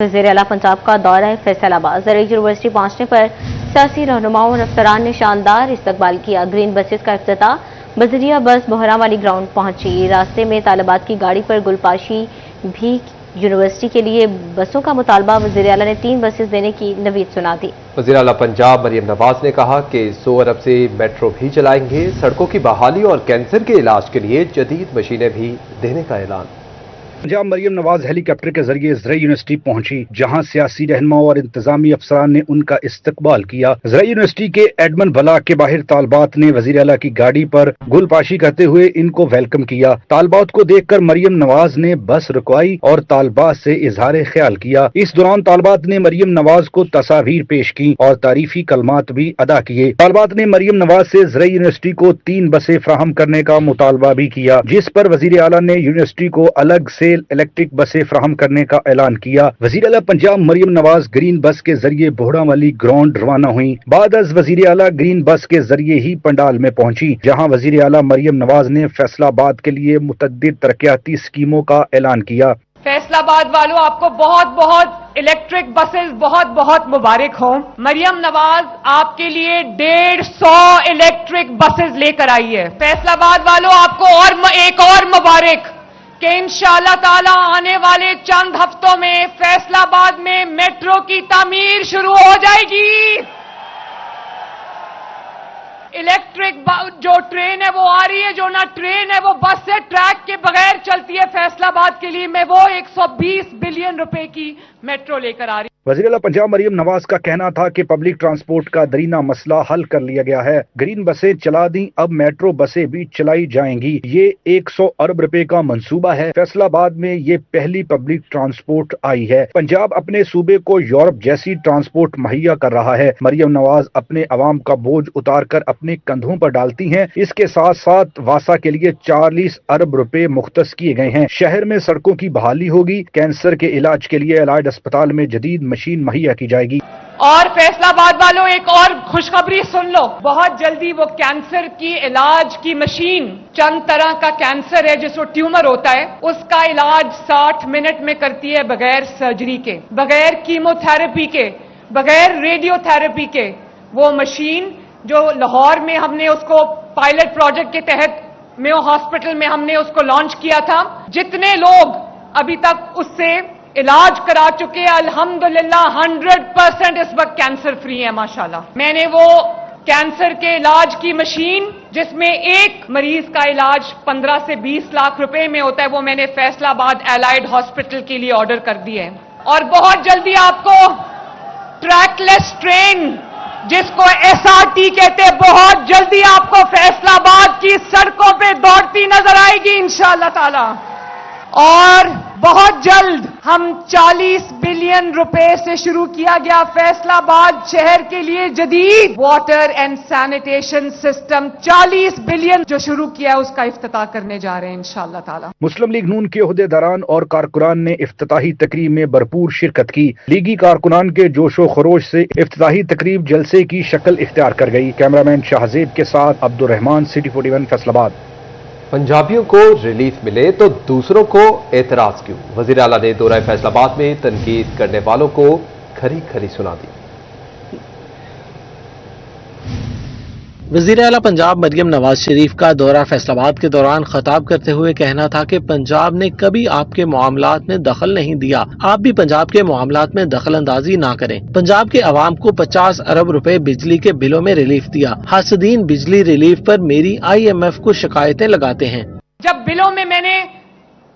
वज़ीर आला पंजाब का दौरा फैसलाबाद ज़रूरी यूनिवर्सिटी पहुंचने पर सियासी रहनुमाओं और अफसरान ने शानदार इस्तकबाल किया। ग्रीन बसेस का इफ्तिताह। बजरिया बस बोहरावाली ग्राउंड पहुंची। रास्ते में तालिबात की गाड़ी पर गुलपाशी भी। यूनिवर्सिटी के लिए बसों का मुतालबा। वज़ीर आला ने 3 बसेस देने की नवीद सुना दी। वज़ीर आला पंजाब मरियम नवाज ने कहा कि 100 अरब से मेट्रो भी चलाएंगे। सड़कों की बहाली और कैंसर के इलाज के लिए जदीद मशीनें भी देने का ऐलान। पंजाब मरियम नवाज हेलीकॉप्टर के जरिए ज़राई यूनिवर्सिटी पहुंची, जहां सियासी रहनुमाओं और इंतजामी अफसरान ने उनका इस्तकबाल किया। ज़राई यूनिवर्सिटी के एडमन ब्लॉक के बाहर तालबात ने वज़ीर आला की गाड़ी पर गुलपाशी करते हुए इनको वेलकम किया। तालबात को देखकर मरियम नवाज ने बस रुकवाई और तालबात से इजहार ख्याल किया। इस दौरान तालबात ने मरियम नवाज को तस्वीर पेश की और तारीफी कलमात भी अदा किए। तालबात ने मरियम नवाज से ज़राई यूनिवर्सिटी को 3 बसें फराहम करने का मुतालबा भी किया, जिस पर वज़ीर आला ने यूनिवर्सिटी को अलग से इलेक्ट्रिक बसें फराहम करने का ऐलान किया। वज़ीर आला पंजाब मरियम नवाज ग्रीन बस के जरिए बोहरावाली ग्राउंड रवाना हुई। बाद अज़ वज़ीर आला ग्रीन बस के जरिए ही पंडाल में पहुंची, जहां वज़ीर आला मरियम नवाज ने फैसलाबाद के लिए मुतअद्दिद तरक्याती स्कीमों का ऐलान किया। फैसलाबाद वालों, आपको बहुत बहुत इलेक्ट्रिक बसेस बहुत बहुत मुबारक हो। मरियम नवाज आपके लिए 150 इलेक्ट्रिक बसेस लेकर आई है। फैसलाबाद वालों, आपको एक और मुबारक कि इंशाअल्लाह ताला आने वाले चंद हफ्तों में फैसलाबाद में मेट्रो की तामीर शुरू हो जाएगी। इलेक्ट्रिक जो ट्रेन है वो आ रही है, जो ना ट्रेन है वो बस से ट्रैक के बगैर चलती है। फैसलाबाद के लिए मैं वो 120 बिलियन रुपए की मेट्रो लेकर आ रही। वज़ीर आला पंजाब मरियम नवाज का कहना था कि पब्लिक ट्रांसपोर्ट का दरीना मसला हल कर लिया गया है। ग्रीन बसें चला दी, अब मेट्रो बसें भी चलाई जाएंगी। ये 100 अरब रुपए का मंसूबा है। फैसलाबाद में ये पहली पब्लिक ट्रांसपोर्ट आई है। पंजाब अपने सूबे को यूरोप जैसी ट्रांसपोर्ट मुहैया कर रहा है। मरियम नवाज अपने अवाम का बोझ उतार कर अपने कंधों पर डालती हैं। इसके साथ साथ वासा के लिए 40 अरब रुपए मुख्तस किए गए हैं। शहर में सड़कों की बहाली होगी। कैंसर के इलाज के लिए एलाइड अस्पताल में जदीद मशीन मुहैया की जाएगी। और फैसलाबाद वालों, एक और खुशखबरी सुन लो। बहुत जल्दी वो कैंसर की इलाज की मशीन, चंद तरह का कैंसर है जिसको ट्यूमर होता है, उसका इलाज 60 मिनट में करती है, बगैर सर्जरी के, बगैर कीमोथेरेपी के, बगैर रेडियोथेरेपी के। वो मशीन जो लाहौर में हमने उसको पायलट प्रोजेक्ट के तहत मेयो हॉस्पिटल में हमने उसको लॉन्च किया था। जितने लोग अभी तक उससे इलाज करा चुके हैं, अल्हम्दुलिल्लाह 100% इस वक्त कैंसर फ्री है माशाल्लाह। मैंने वो कैंसर के इलाज की मशीन, जिसमें एक मरीज का इलाज 15 से 20 लाख रुपए में होता है, वो मैंने फैसलाबाद एलाइड हॉस्पिटल के लिए ऑर्डर कर दी है। और बहुत जल्दी आपको ट्रैकलेस ट्रेन, जिसको एसआरटी कहते हैं, बहुत जल्दी आपको फैसलाबाद की सड़कों पे दौड़ती नजर आएगी इंशाअल्लाह ताला। और बहुत जल्द हम 40 बिलियन रुपए से शुरू किया गया फैसलाबाद शहर के लिए जदीद water and sanitation system, 40 billion जो शुरू किया है उसका इफ्तिताह करने जा रहे हैं इंशाअल्लाह ताला। मुस्लिम लीग नून के ओहदेदारान और कारकुनान ने इफ्तिताही तकरीब में भरपूर शिरकत की। लीगी कारकुनान के जोशो खरोश से इफ्तिताही तकरीब जलसे की शक्ल इख्तियार कर गई। कैमरामैन शाहजेब के साथ अब्दुर्रहमान, सिटी 41 फैसलाबाद। पंजाबियों को रिलीफ मिले तो दूसरों को एतराज क्यों? वज़ीर आला ने दौरा फैसलाबाद में तनकीद करने वालों को खरी खरी सुना दी। वज़ीर आला पंजाब मरियम नवाज शरीफ का दौरा फैसलाबाद के दौरान खिताब करते हुए कहना था कि पंजाब ने कभी आपके मामलात में दखल नहीं दिया, आप भी पंजाब के मामलात में दखल अंदाजी ना करें। पंजाब के अवाम को 50 अरब रुपए बिजली के बिलों में रिलीफ दिया। हासदीन बिजली रिलीफ पर मेरी IMF को शिकायतें लगाते हैं। जब बिलों में मैंने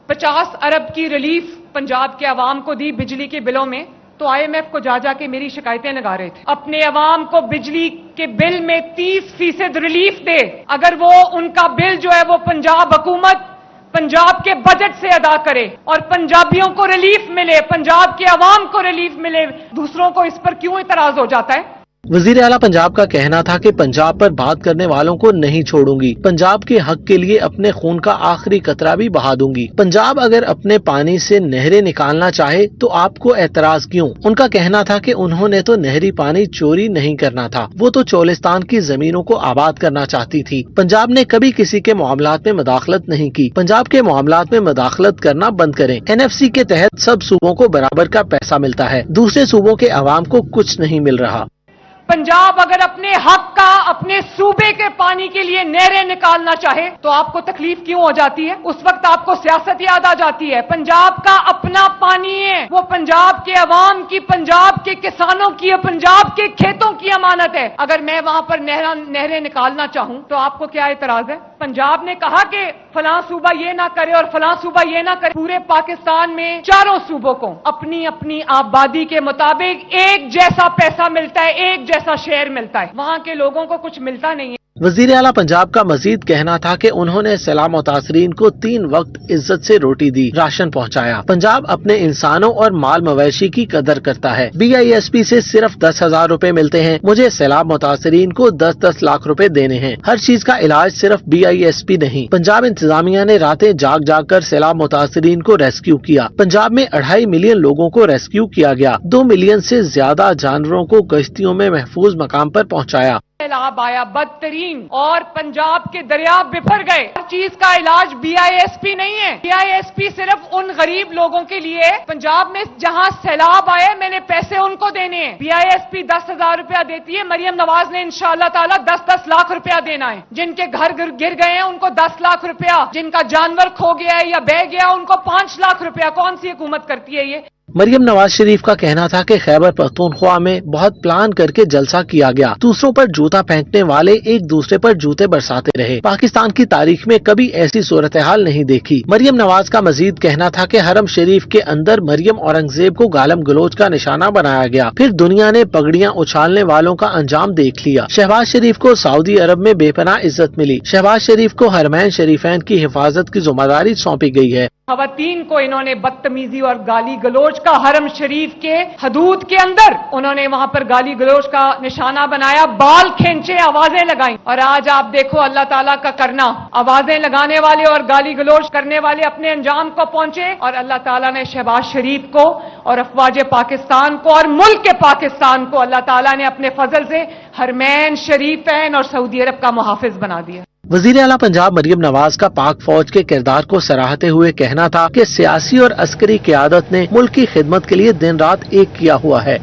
50 अरब की रिलीफ पंजाब के अवाम को दी बिजली के बिलों में, तो IMF को जा जाके मेरी शिकायतें लगा रहे थे। अपने अवाम को बिजली के बिल में 30% रिलीफ दे। अगर वो उनका बिल जो है वो पंजाब हुकूमत पंजाब के बजट से अदा करे और पंजाबियों को रिलीफ मिले, पंजाब के अवाम को रिलीफ मिले, दूसरों को इस पर क्यों इतराज हो जाता है? वजीर आला पंजाब का कहना था कि पंजाब पर बात करने वालों को नहीं छोड़ूंगी, पंजाब के हक के लिए अपने खून का आखिरी कतरा भी बहा दूंगी। पंजाब अगर अपने पानी से नहरें निकालना चाहे तो आपको एतराज क्यों? उनका कहना था कि उन्होंने तो नहरी पानी चोरी नहीं करना था, वो तो चोलिस्तान की जमीनों को आबाद करना चाहती थी। पंजाब ने कभी किसी के मामलात में मदाखलत नहीं की। पंजाब के मामलात में मदाखलत करना बंद करें। NFC के तहत सब सूबों को बराबर का पैसा मिलता है, दूसरे सूबों के अवाम को कुछ नहीं मिल रहा। पंजाब अगर अपने हक का, अपने सूबे के पानी के लिए नहरें निकालना चाहे तो आपको तकलीफ क्यों हो जाती है? उस वक्त आपको सियासत याद आ जाती है। पंजाब का अपना पानी है, वो पंजाब के अवाम की, पंजाब के किसानों की, पंजाब के खेतों की अमानत है। अगर मैं वहां पर नहरें निकालना चाहूं तो आपको क्या एतराज है? पंजाब ने कहा कि फलां सूबा ये ना करे और फलां सूबा ये ना करे। पूरे पाकिस्तान में चारों सूबों को अपनी अपनी आबादी के मुताबिक एक जैसा पैसा मिलता है, एक जैसा शेयर मिलता है। वहां के लोगों को कुछ मिलता नहीं है। वजीर आला पंजाब का मजीद कहना था कि उन्होंने सैलाब मुतासरीन को 3 वक्त इज्जत से रोटी दी, राशन पहुंचाया। पंजाब अपने इंसानों और माल मवेशी की कदर करता है। BISP से सिर्फ 10,000 रुपए मिलते हैं, मुझे सैलाब मुतासरीन को 10-10 लाख रुपए देने हैं। हर चीज का इलाज सिर्फ BISP नहीं। पंजाब इंतजामिया ने रातें जाग जाग कर सैलाब मुतासरीन को रेस्क्यू किया। पंजाब में 2.5 मिलियन लोगों को रेस्क्यू किया गया। 2 मिलियन से ज्यादा जानवरों को कश्तियों में महफूज मकाम पर पहुँचाया। सैलाब आया बदतरीन और पंजाब के दरिया बिफर गए। हर चीज का इलाज BISP नहीं है। BISP सिर्फ उन गरीब लोगों के लिए है। पंजाब में जहां सैलाब आए मैंने पैसे उनको देने हैं। BISP 10,000 रुपया देती है, मरियम नवाज ने इंशाअल्लाह ताला 10-10 लाख रुपया देना है। जिनके घर गिर गए हैं उनको 10 लाख रुपया, जिनका जानवर खो गया है या बह गया उनको 5 लाख रुपया। कौन सी हुकूमत करती है ये? मरियम नवाज शरीफ का कहना था कि खैबर पख्तूनख्वा में बहुत प्लान करके जलसा किया गया। दूसरों पर जूता फेंकने वाले एक दूसरे पर जूते बरसाते रहे। पाकिस्तान की तारीख में कभी ऐसी सूरत हाल नहीं देखी। मरियम नवाज का मजीद कहना था कि हरम शरीफ के अंदर मरियम औरंगजेब को गालम गलोच का निशाना बनाया गया। फिर दुनिया ने पगड़ियां उछालने वालों का अंजाम देख लिया। शहबाज शरीफ को सऊदी अरब में बेपनाह इज्जत मिली। शहबाज शरीफ को हरमैन शरीफैन की हिफाजत की जिम्मेदारी सौंपी गई है। खवातीन को इन्होंने बदतमीजी और गाली गलोच का, हरम शरीफ के हदूद के अंदर उन्होंने वहां पर गाली गलोच का निशाना बनाया, बाल खींचे, आवाजें लगाई। और आज आप देखो अल्लाह ताला का करना, आवाजें लगाने वाले और गाली गलोच करने वाले अपने अंजाम को पहुंचे और अल्लाह ताला ने शहबाज शरीफ को और अफवाज पाकिस्तान को और मुल्क के पाकिस्तान को अल्लाह ताला ने अपने फजल से हरमैन शरीफैन और सऊदी अरब का मुहाफिज बना दिया। वजीर आला पंजाब मरियम नवाज का पाक फौज के किरदार को सराहते हुए कहना था कि सियासी और अस्करी क़यादत ने मुल्क की खिदमत के लिए दिन रात एक किया हुआ है।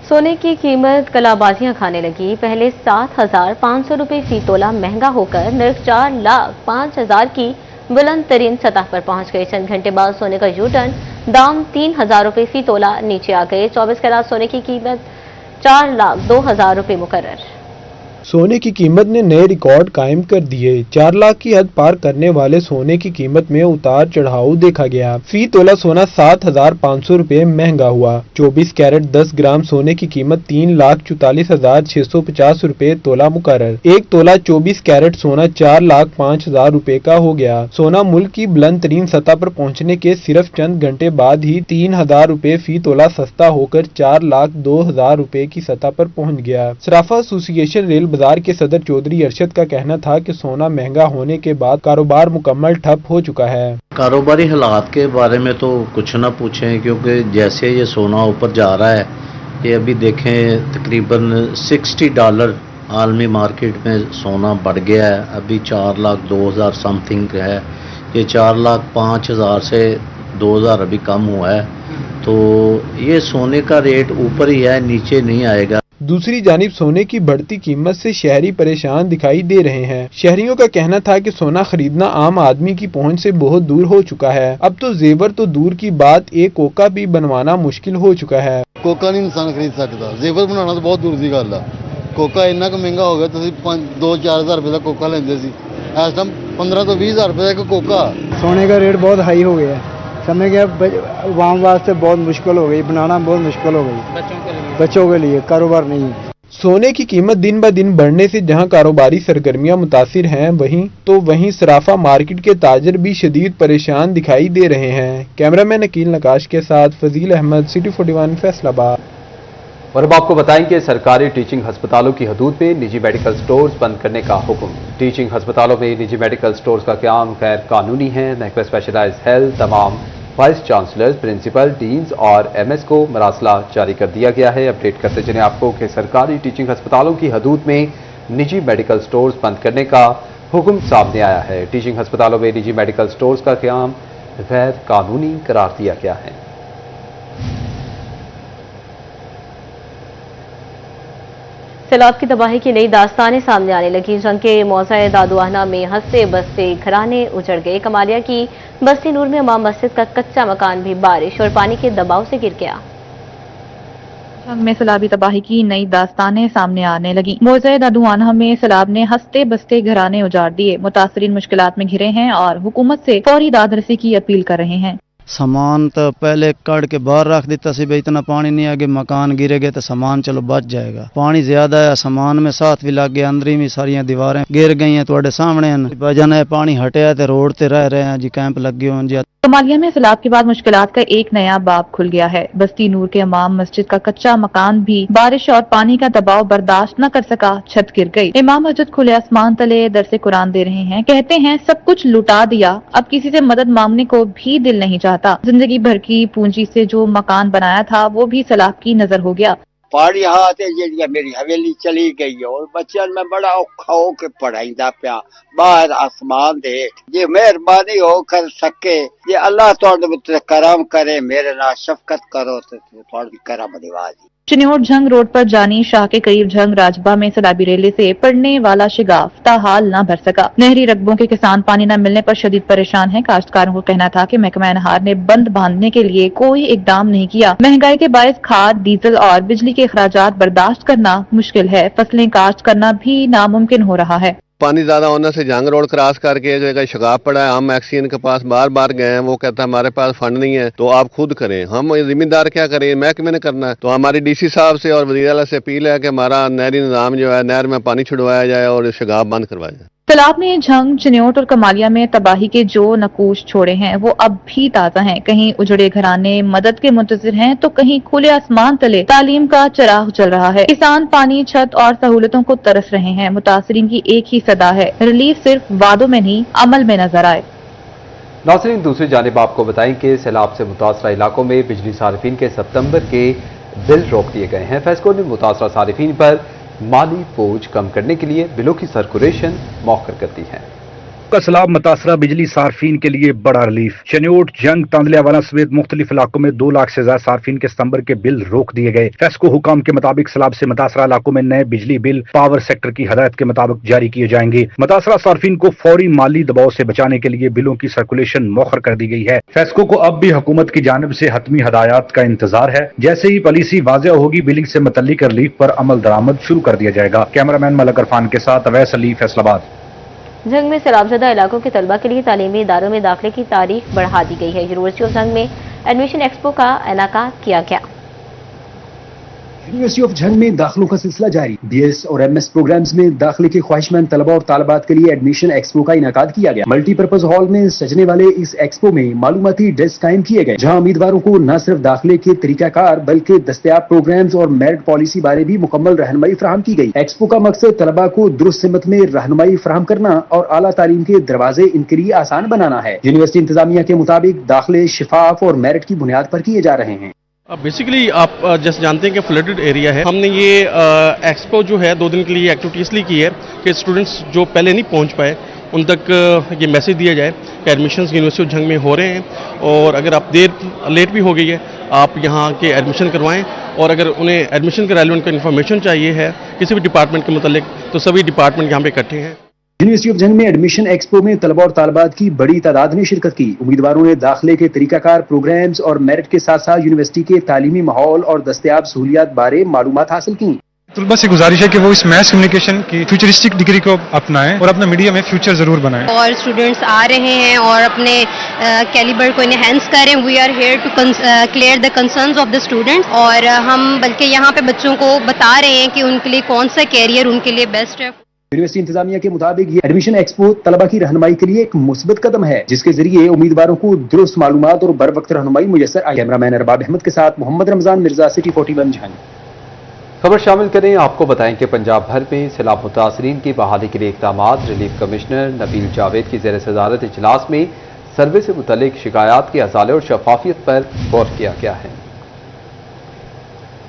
सोने की कीमत कलाबाजियां खाने लगी। पहले 7,500 रुपए फी तोला महंगा होकर नर्क 4,05,000 की बुलंद तरीन सतह पर पहुंच गई। चंद घंटे बाद सोने का यूटर्न, दाम 3,000 रुपए फी तोला नीचे आ गए। 24 कैरेट सोने की कीमत 4,02,000 रुपए मुकर्रर। सोने की कीमत ने नए रिकॉर्ड कायम कर दिए। 4 लाख की हद पार करने वाले सोने की कीमत में उतार चढ़ाव देखा गया। फी तोला सोना 7,500 रुपए महंगा हुआ। 24 कैरेट 10 ग्राम सोने की कीमत 3,44,650 रुपए तोला मुकर्रर। 1 तोला 24 कैरेट सोना 4,05,000 रुपए का हो गया। सोना मुल्क की बुलंद तरीन सतह पर पहुंचने के सिर्फ चंद घंटे बाद ही 3,000 रुपए फी तोला सस्ता होकर 4,02,000 रुपए की सतह पर पहुंच गया। सराफा एसोसिएशन रेल बाजार के सदर चौधरी अरशद का कहना था कि सोना महंगा होने के बाद कारोबार मुकम्मल ठप हो चुका है। कारोबारी हालात के बारे में तो कुछ ना पूछें, क्योंकि जैसे ये सोना ऊपर जा रहा है, ये अभी देखें तकरीबन $60 आलमी मार्केट में सोना बढ़ गया है। अभी 4,02,000 समथिंग है। ये 4,05,000 से 2,000 अभी कम हुआ है। तो ये सोने का रेट ऊपर ही है, नीचे नहीं आएगा। दूसरी जानिब सोने की बढ़ती कीमत से शहरी परेशान दिखाई दे रहे हैं। शहरियों का कहना था कि सोना खरीदना आम आदमी की पहुंच से बहुत दूर हो चुका है। अब तो जेवर तो दूर की बात, एक कोका भी बनवाना मुश्किल हो चुका है। कोका नहीं इंसान खरीद सकता, जेवर बनाना तो बहुत दूर की गल है। कोका इन्ना क महंगा हो गया, 2-4 हज़ार रुपए का कोका लेंदे सी, इस टाइम 15 ਤੋਂ 20 हज़ार रुपए का एक कोका। सोने का रेट बहुत हाई हो गया है, समझ गया, आवाम वास्ते बहुत मुश्किल हो गई, बनाना बहुत मुश्किल हो गई, बच्चों के लिए कारोबार नहीं है। सोने की कीमत दिन ब दिन बढ़ने से जहां कारोबारी सरगर्मियां मुतासिर हैं, वहीं सराफा मार्केट के ताजर भी शदीद परेशान दिखाई दे रहे हैं। कैमरामैन अकील नकाश के साथ फजील अहमद, सिटी 41 फैसलाबाद। और अब आपको बताएं कि सरकारी टीचिंग हस्पतालों की हदूद में निजी मेडिकल स्टोर्स बंद करने का हुक्म। टीचिंग हस्पतालों में निजी मेडिकल स्टोर्स का क़याम गैर कानूनी है। महकमा स्पेशलाइज्ड हेल्थ तमाम वाइस चांसलर्स, प्रिंसिपल, डीन्स और एमएस को मरासला जारी कर दिया गया है। अपडेट करते चलें आपको कि सरकारी टीचिंग हस्पतालों की हदूद में निजी मेडिकल स्टोर्स बंद करने का हुक्म सामने आया है। टीचिंग हस्पतालों में निजी मेडिकल स्टोर्स का क़याम गैर कानूनी करार दिया गया है। सैलाब की तबाही की नई दास्तानें सामने आने लगी। जंग के मौज़ा दादुआना में हंसते बसते घराने उजड़ गए। कमालिया की बस्ती नूर में इमाम मस्जिद का कच्चा मकान भी बारिश और पानी के दबाव से गिर गया। जंग में सैलाबी तबाही की नई दास्तानें सामने आने लगी। मौज़ा दादुआना में सैलाब ने हंसते बसते घराने उजाड़ दिए। मुतासरीन मुश्किलात में घिरे हैं और हुकूमत से फौरी दादरसी की अपील कर रहे हैं। सामान तो पहले कड़ के बाहर रख देता सी भाई, इतना पानी नहीं आगे मकान गिरेगा तो सामान चलो बच जाएगा। पानी ज्यादा है, सामान में साथ भी लग गया, अंदर ही सारी दीवारें गिर गई हैं। थोड़े सामने वजन है पानी हटे तो रोड ते रह रहे हैं जी, कैंप लगे हुए जी। कमालिया में सैलाब के बाद मुश्किलात का एक नया बाब खुल गया है। बस्ती नूर के इमाम मस्जिद का कच्चा मकान भी बारिश और पानी का दबाव बर्दाश्त न कर सका, छत गिर गई। इमाम मस्जिद खुले आसमान तले दरसे कुरान दे रहे हैं। कहते हैं सब कुछ लुटा दिया, अब किसी से मदद मांगने को भी दिल नहीं चाहता। जिंदगी भर की पूंजी से जो मकान बनाया था वो भी सैलाब की नजर हो गया। पानी हाथ जी मेरी हवेली चली गई है और बच्चन में बड़ा औखा हो के पढ़ाईंदा पिया बाहर आसमान दे। ये मेहरबानी हो कर सके, ये अल्लाह तुहाडे करम करे, मेरे नाल शफकत करो तो तुहाडी करम निवाजी। चिन्योट झंग रोड पर जानी शाह के करीब झंग राजबा में सैलाबी रेले से पड़ने वाला शिगाफ ताहाल न भर सका। नहरी रकबों के किसान पानी न मिलने पर शदीद परेशान हैं। काश्तकारों को कहना था कि महकमा नहार ने बंद बांधने के लिए कोई इकदाम नहीं किया। महंगाई के बायस खाद, डीजल और बिजली के अखराजात बर्दाश्त करना मुश्किल है। फसलें काश्त करना भी नामुमकिन हो रहा है। पानी ज्यादा होने से जंग रोड क्रॉस करके जो एक शगाब पड़ा है, हम एक्सीएन के पास बार बार गए हैं, वो कहता है हमारे पास फंड नहीं है तो आप खुद करें। हम जिम्मेदार क्या करें, महकमे ने करना है। तो हमारी डीसी साहब से और वज़ीर आला से अपील है कि हमारा नहरी निज़ाम जो है, नहर में पानी छुड़वाया जाए और शगाब बंद करवाया जाए। तालाब ने झंग, चिन्योट और कमालिया में तबाही के जो नकूश छोड़े हैं वो अब भी ताज़ा हैं। कहीं उजड़े घराने मदद के मुंतज़िर हैं तो कहीं खुले आसमान तले तालीम का चिराग जल रहा है। किसान पानी, छत और सहूलतों को तरस रहे हैं। मुतासरीन की एक ही सदा है, रिलीफ सिर्फ वादों में नहीं अमल में नजर आए। नाज़रीन, दूसरी जानिब आपको बताएं कि सैलाब से मुतासरा इलाकों में बिजली सारिफीन के सितंबर के बिल रोक दिए गए हैं। फेस्को ने मुतासरा सारिफीन पर माली बोझ कम करने के लिए बिलों की सर्कुलेशन मौखर कर दी है। का सैलाब मुतासरा बिजली सार्फिन के लिए बड़ा रिलीफ। चिन्योट, जंग, तांदलियावाला समेत मुख्तलिफ इलाकों में 2 लाख से ज्यादा सार्फिन के सितंबर के बिल रोक दिए गए। फेस्को हुकाम के मुताबिक सैलाब से मुतासरा इलाकों में नए बिजली बिल पावर सेक्टर की हदायत के मुताबिक जारी किए जाएंगे। मुतासरा सार्फिन को फौरी माली दबाव से बचाने के लिए बिलों की सर्कुलेशन मौखर कर दी गई है। फेस्को को अब भी हुकूमत की जानिब से हतमी हदायत का इंतजार है। जैसे ही पॉलिसी वाज़ेह होगी, बिलिंग से मुतल्लिक रिलीफ पर अमल दरामद शुरू कर दिया जाएगा। कैमरामैन मलक अरफान के साथ अवैस अली, फैसलाबाद। जंग में सैलाबज़दा इलाकों के तलबा के लिए तालीमी इदारों में दाखिले की तारीख बढ़ा दी गई है। यूनिवर्सिटी ऑफ जंग में एडमिशन एक्सपो का इनेकाद किया गया। यूनिवर्सिटी ऑफ जंग में दाखिलों का सिलसिला जारी। बीएस और एमएस प्रोग्राम्स में दाखिले के ख्वाहिशमंद तलबा और तालिबात के लिए एडमिशन एक्सपो का इनेकाद किया गया। मल्टीपर्पज हॉल में सजने वाले इस एक्सपो में मालूमाती डेस्क कायम किए गए, जहां उम्मीदवारों को न सिर्फ दाखिले के तरीकाकार बल्कि दस्तयाब प्रोग्राम्स और मेरिट पॉलिसी बारे भी मुकम्मल रहनुमाई फराहम की गई। एक्सपो का मकसद तलबा को दुरुस्त सिमत में रहनुमाई फराहम करना और आला तालीम के दरवाजे इनके लिए आसान बनाना है। यूनिवर्सिटी इंतजामिया के मुताबिक दाखिले शिफाफ और मेरिट की बुनियाद पर किए जा रहे हैं। बेसिकली आप जैसे जानते हैं कि फ्लडेड एरिया है। हमने ये एक्सपो जो है 2 दिन के लिए एक्टिविटी इसलिए की है कि स्टूडेंट्स जो पहले नहीं पहुंच पाए उन तक ये मैसेज दिया जाए कि एडमिशन्स यूनिवर्सिटी ऑफ जंग में हो रहे हैं और अगर आप लेट भी हो गई है आप यहाँ के एडमिशन करवाएं और अगर उन्हें एडमिशन के रेलेवेंट इन्फॉर्मेशन चाहिए है किसी भी डिपार्टमेंट के मुतालिक तो सभी डिपार्टमेंट यहाँ पे इकट्ठे हैं। यूनिवर्सिटी ऑफ जंग में एडमिशन एक्सपो में तलबा और तालिबात की बड़ी तादाद ने शिरकत की। उम्मीदवारों ने दाखिले के तरीकाकार, प्रोग्राम्स और मेरिट के साथ साथ यूनिवर्सिटी के तालीमी माहौल और दस्तयाब सहूलियात बारे मालूमात हासिल की। तलबा से गुजारिश है कि वो इस मैस कम्युनिकेशन की फ्यूचरिस्टिक डिग्री को अपनाएं और अपना मीडिया में फ्यूचर जरूर बनाएं। और स्टूडेंट्स आ रहे हैं और अपने कैलिबर को इनहेंस करें। We are here to clear the concerns of the students और हम बल्कि यहाँ पे बच्चों को बता रहे हैं कि उनके लिए कौन सा कैरियर उनके लिए बेस्ट है। यूनिवर्सिटी इंतजामिया के मुताबिक ये एडमिशन एक्सपो तलबा की रहनुमाई के लिए एक मुस्बत कदम है, जिसके जरिए उम्मीदवारों को दुरुस्त मालूमात और बर वक्त रहनुमाई मुयसर आई। कैमरामैन अरबाब अहमद के साथ मोहम्मद रमजान मिर्जा, सिटी 41 जंग। खबर शामिल करें, आपको बताएं कि पंजाब भर में सैलाब मुतासरीन की बहाली के लिए इक़दामात। रिलीफ कमिश्नर नबील जावेद की ज़ेर सदारत इजलास में सर्वे से मुतल्लिक शिकायत के असाले और शफाफियत पर गौर किया गया है।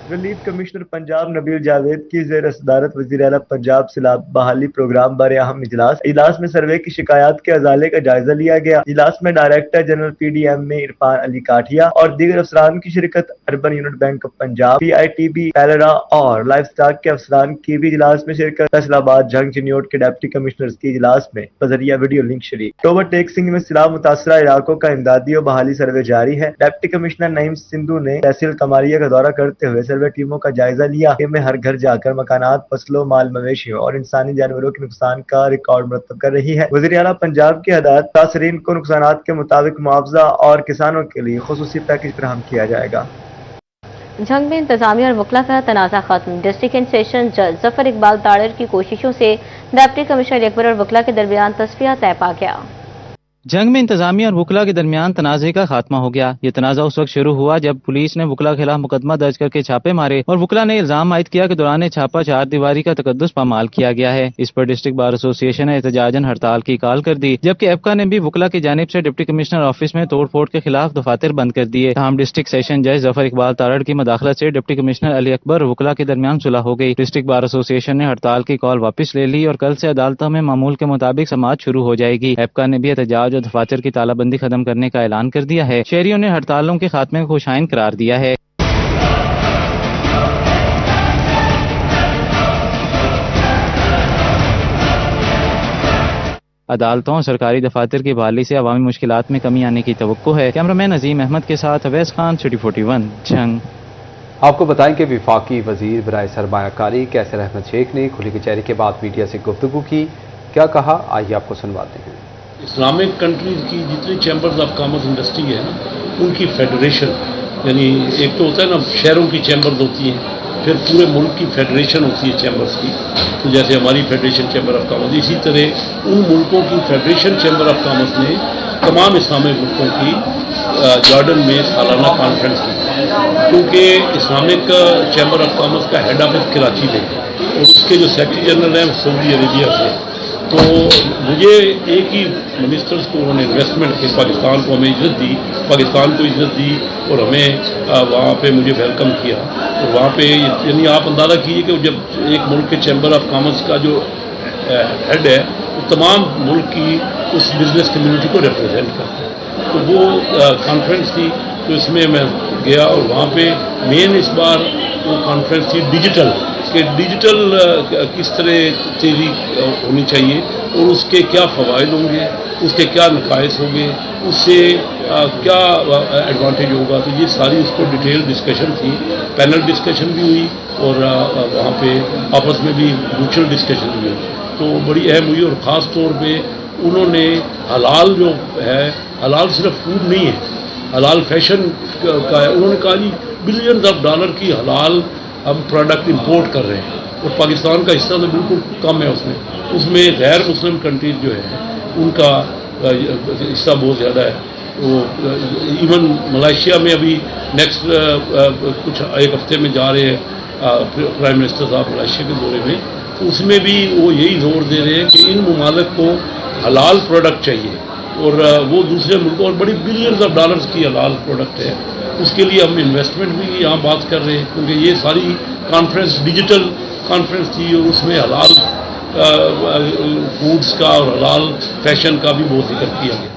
रिलीफ कमिश्नर पंजाब नबील जावेद की ज़ेर सदारत वज़ीर आला पंजाब सैलाब बहाली प्रोग्राम बारे अहम इजलास में सर्वे की शिकायत के अजाले का जायजा लिया गया। इजलास में डायरेक्टर जनरल PDM में इरफान अली काठिया और दीगर अफसरान की शिरकत। Urban unit bank of Punjab, PITB, पैलरा और लाइफ स्टॉक के अफसरान की भी इजलास में शिरकत। फैसलाबाद जंग चिन्योट के डिप्टी कमिश्नर्स की इजलास में बजरिया वीडियो लिंक शरीक। टोबर टेक सिंह में सैलाब मुतासरा इलाकों का इमदादी और बहाली सर्वे जारी है। डिप्टी कमिश्नर नईम सिंधु ने तहसील कमारिया का दौरा करते हुए सर्वे टीमों का जायजा लिया। में हर घर जाकर मकानात, फसलों, माल मवेशियों और इंसानी जानवरों के नुकसान का रिकॉर्ड मुरतब कर रही है। वज़ीर आला पंजाब की हदायत तासरीन को नुकसानात के मुताबिक मुआवजा और किसानों के लिए खुसूसी पैकेज फराहम किया जाएगा। जंग में इंतजामिया और वकला का तनाज़ा खत्म। डिस्ट्रिक्ट एंड सेशन जज जफर इकबाल ताड़र की कोशिशों से डिप्टी कमिश्नर अकबर और वकला के दरमियान तस्फिया तय पा गया। जंग में इंतजामिया और वकला के दरमियान तनाज़े का खात्मा हो गया। ये तनाज़ा उस वक्त शुरू हुआ जब पुलिस ने वकला के खिलाफ मुकदमा दर्ज करके छापे मारे और वकला ने इल्जाम आयद किया कि दौरान छापा 4 दीवारी का तकद्दुस पामाल किया गया है। इस पर डिस्ट्रिक्ट बार एसोसिएशन ने एहतजाजन हड़ताल की कॉल कर दी, जबकि एपका ने भी वकला की जानिब से डिप्टी कमिश्नर ऑफिस में तोड़ फोड़ के खिलाफ दफातर बंद कर दिए। तमाम डिस्ट्रिक्ट सेशन जज जफर इकबाल तारड़ की मदाखलत से डिप्टी कमिश्नर अली अकबर और वकला के दरमियान सुलह हो गई। डिस्ट्रिक्ट बार एसोसिएशन ने हड़ताल की कॉल वापस ले ली और कल से अदालतों में मामूल के मुताबिक समाअत शुरू हो जाएगी। एपका ने भी एहतजाज और दफातर की तालाबंदी खत्म करने का ऐलान कर दिया है। शहरियों ने हड़तालों के खात्मे को खुशाइन करार दिया है। अदालतों और सरकारी दफातर की बहाली से अवामी मुश्किलात में कमी आने की तवक्को है। कैमरामैन अजीम अहमद के साथ अवैस खान, सिटी 41, जंग। आपको बताएं कि विफाकी वजीर बराए सरमायाकारी कैसर अहमद शेख ने खुली कचहरी के बाद मीडिया से गुफ्तगू की। क्या कहा, आइए आपको सुनवाते हैं। इस्लामिक कंट्रीज की जितनी चैम्बर्स ऑफ कॉमर्स इंडस्ट्री है ना, उनकी फेडरेशन, यानी एक तो होता है ना शहरों की चैम्बर्स होती हैं, फिर पूरे मुल्क की फेडरेशन होती है चैम्बर्स की। तो जैसे हमारी फेडरेशन चैम्बर ऑफ कॉमर्स, इसी तरह उन मुल्कों की फेडरेशन चैम्बर ऑफ कॉमर्स ने तमाम इस्लामिक मुल्कों की जॉर्डन में सालाना कॉन्फ्रेंस की, क्योंकि इस्लामिक चैम्बर ऑफ कॉमर्स का हेड ऑफिस कराची में और उसके जो सेक्रेटरी जनरल हैं सऊदी अरेबिया से। तो मुझे एक ही मिनिस्टर्स को उन्होंने इन्वेस्टमेंट के पाकिस्तान को हमें इज्जत दी, पाकिस्तान को इज्जत दी और हमें वहाँ पे मुझे वेलकम किया। और वहाँ पे यानी आप अंदाज़ा कीजिए कि जब एक मुल्क के चैम्बर ऑफ कॉमर्स का जो हेड है वो तमाम मुल्क की उस बिजनेस कम्युनिटी को रिप्रेजेंट करता है। तो वो कॉन्फ्रेंस थी, तो इसमें मैं गया और वहाँ पे मेन इस बार वो कॉन्फ्रेंस थी डिजिटल, कि डिजिटल किस तरह तेज़ी होनी चाहिए और उसके क्या फ़वाइद होंगे, उसके क्या नकाइस होंगे, उससे क्या एडवांटेज होगा। तो ये सारी उसको डिटेल डिस्कशन थी, पैनल डिस्कशन भी हुई और वहाँ पे आपस में भी म्यूचुअल डिस्कशन भी हुई। तो बड़ी अहम हुई और ख़ास तौर पे उन्होंने हलाल जो है, हलाल सिर्फ फूड नहीं है, हलाल फैशन का है। उन्होंने कहा जी बिलियंस ऑफ डॉलर की हलाल हम प्रोडक्ट इंपोर्ट कर रहे हैं और पाकिस्तान का हिस्सा तो बिल्कुल कम है उसमें गैर मुस्लिम कंट्रीज जो है उनका हिस्सा बहुत ज़्यादा है। वो इवन मलेशिया में अभी नेक्स्ट कुछ एक हफ्ते में जा रहे हैं प्राइम मिनिस्टर साहब मलेशिया के दौरे में, तो उसमें भी वो यही जोर दे रहे हैं कि इन ममालिक को हलाल प्रोडक्ट चाहिए और वो दूसरे मुल्कों और बड़ी बिलियंस ऑफ डॉलर्स की हलाल प्रोडक्ट है। उसके लिए हम इन्वेस्टमेंट भी यहाँ बात कर रहे हैं, क्योंकि ये सारी कॉन्फ्रेंस डिजिटल कॉन्फ्रेंस थी और उसमें हलाल फूड्स का और हलाल फैशन का भी बहुत जिक्र किया गया।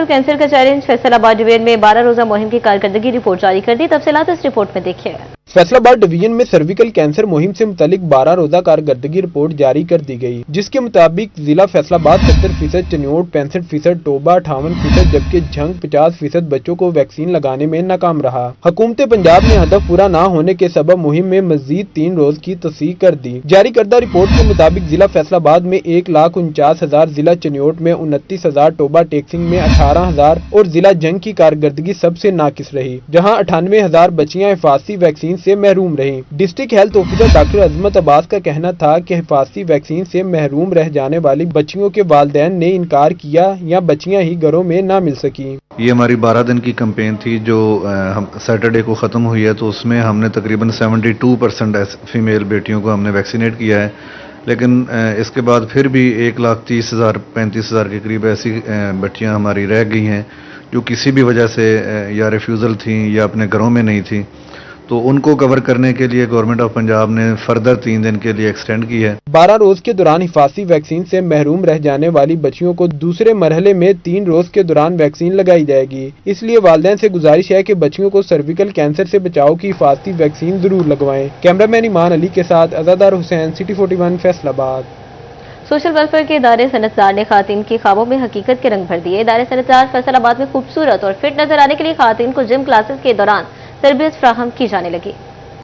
कैंसर का चैलेंज फैसलाबाद डिवीजन में 12 रोजा मुहिम की कारकर्दगी रिपोर्ट जारी कर दी। तफसीलात इस रिपोर्ट में देखिए। फैसलाबाद डिवीजन में सर्विकल कैंसर मुहिम से मुतालिक 12 रोजा कारकर्दगी रिपोर्ट जारी कर दी गई, जिसके मुताबिक जिला फैसलाबाद 70%, चन्योट 65%, टोबा 58%, जबकि झंग 50% बच्चों को वैक्सीन लगाने में नाकाम रहा। हुकूमत पंजाब ने हदफ पूरा न होने के सबब मुहिम में मजीद 3 रोज की तस्दीक कर दी। जारी करदा रिपोर्ट के मुताबिक जिला फैसलाबाद में 1,49,000, जिला चन्योट में 29,000, टोबा टेक्सिंग में 18,000 और जिला जंग की कारकर्दगी सबसे नाकिस रही, जहाँ 98,000 बच्चियां हिफाजती वैक्सीन से महरूम रहीं। डिस्ट्रिक्ट हेल्थ ऑफिसर डॉक्टर अजमत अब्बास का कहना था कि हिफाजती वैक्सीन से महरूम रह जाने वाली बच्चियों के वालिदैन ने इनकार किया या बच्चियां ही घरों में ना मिल सकी। ये हमारी 12 दिन की कैंपेन थी जो हम सैटरडे को ख़त्म हुई है, तो उसमें हमने तकरीबन 72% फीमेल बेटियों को हमने वैक्सीनेट किया है। लेकिन इसके बाद फिर भी 1,30,000-35,000 के करीब ऐसी बच्चियां हमारी रह गई हैं जो किसी भी वजह से या रिफ्यूज़ल थी या अपने घरों में नहीं थी, तो उनको कवर करने के लिए गवर्नमेंट ऑफ पंजाब ने फर्दर 3 दिन के लिए एक्सटेंड की है। 12 रोज के दौरान हिफाजती वैक्सीन से महरूम रह जाने वाली बच्चियों को दूसरे मरहले में 3 रोज के दौरान वैक्सीन लगाई जाएगी। इसलिए वालिदैन से गुजारिश है कि बच्चियों को सर्विकल कैंसर से बचाव की हिफाजती वैक्सीन जरूर लगवाएं। कैमरामैन ईमान अली के साथ Azadar Hussain, city 41 Faisalabad. Social welfare के इदारे सनतदार ने खातिन के ख्वाबों में हकीकत के रंग भर दिए। इदारे सनतदार फैसलाबाद में खूबसूरत और फिट नजर आने के लिए खातिन को जिम क्लासेस के दौरान तरबियत फ्राहम की जाने लगी।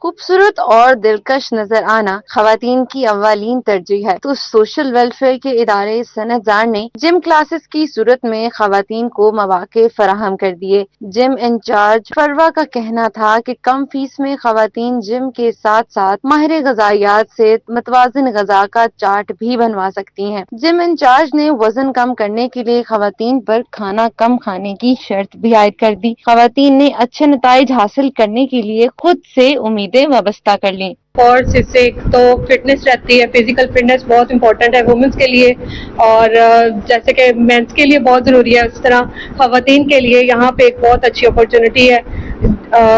खूबसूरत और दिलकश नजर आना खवातीन की अव्वलीन तरजीह है, तो सोशल वेलफेयर के इदारे सनतदार ने जिम क्लासेस की सूरत में खवातीन को मौके फराहम कर दिए। जिम इंचार्ज फरवा का कहना था कि कम फीस में खवातीन जिम के साथ साथ माहिर गजायात से मतवाजिन गजा का चार्ट भी बनवा सकती हैं। जिम इंचार्ज ने वजन कम करने के लिए खवातीन पर खाना कम खाने की शर्त भी आयद कर दी। खवातीन ने अच्छे नताइज हासिल करने के लिए खुद से उम्मीदें वाबस्ता कर ली। और इससे एक तो फिटनेस रहती है, फिजिकल फिटनेस बहुत इंपॉर्टेंट है वुमेन्स के लिए, और जैसे कि मेंस के लिए बहुत ज़रूरी है, उस तरह खवातीन के लिए यहाँ पे एक बहुत अच्छी अपॉर्चुनिटी है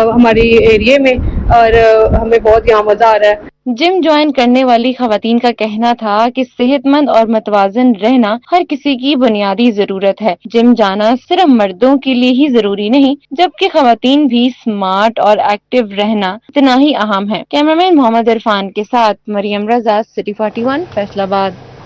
हमारी एरिया में, और हमें बहुत यहाँ मज़ा आ रहा है। जिम ज्वाइन करने वाली खवातीन का कहना था कि सेहतमंद और मतवाजन रहना हर किसी की बुनियादी जरूरत है। जिम जाना सिर्फ मर्दों के लिए ही जरूरी नहीं, जबकि खवातीन भी स्मार्ट और एक्टिव रहना इतना ही अहम है। कैमरामैन मोहम्मद इरफान के साथ मरियम रजा, सिटी 41 फैसलाबाद।